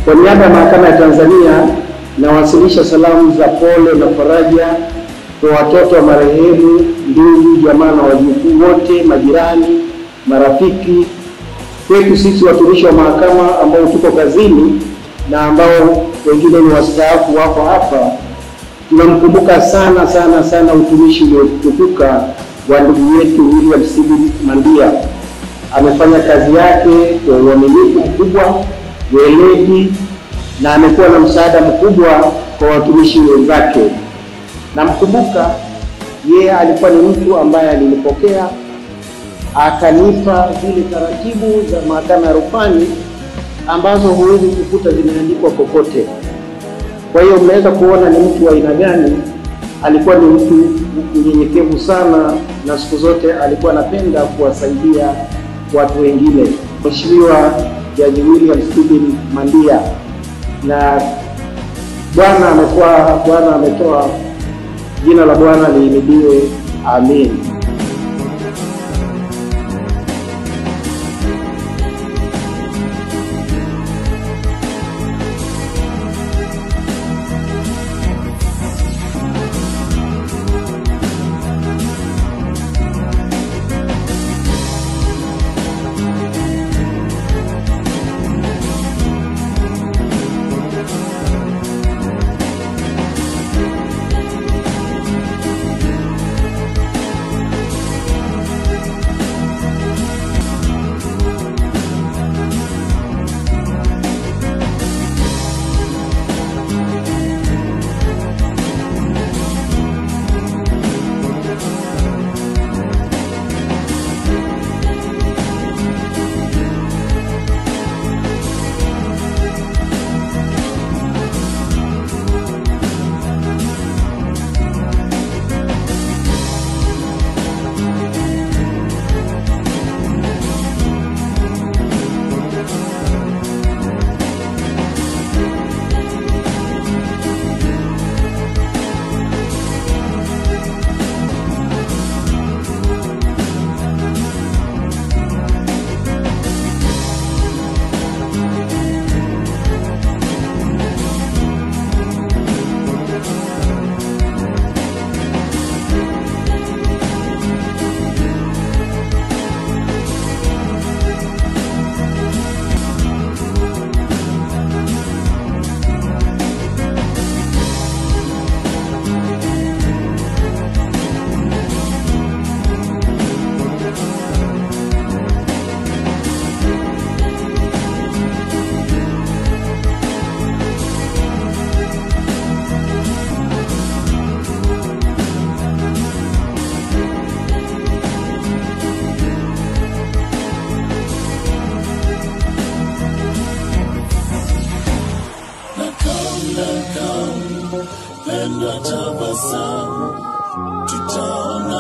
Kwa niaba ya Mahakama ya Tanzania nawasilisha salamu za pole na faraja kwa watoto wa marehemu, ndugu, jamaa na wajukuu wote, majirani, marafiki. Kwetu sisi watumishi wa mahakama ambao tuko kazini na ambao wengine ni wastaafu wako hapa, tunamkumbuka sana utumishi uliotukuka wa ndugu yetu William Stephen Mandia. Amefanya kazi yake kwa uaminifu mkubwa, weledi, na amekuwa na msaada mkubwa kwa watumishi wenzake. Namkumbuka yeye alikuwa ni mtu ambaye alinipokea, akanipa zile taratibu za mahakama ya rufani ambazo huwezi kukuta zimeandikwa kokote. Kwa hiyo mnaweza kuona ni mtu wa aina gani. Alikuwa ni mtu mnyenyekevu sana, na siku zote alikuwa anapenda kuwasaidia watu wengine. Mheshimiwa Jaji William Stephen Mandia, na Bwana ametoa, jina la Bwana lihimidiwe. Amen. Penda tabasamu, tutaona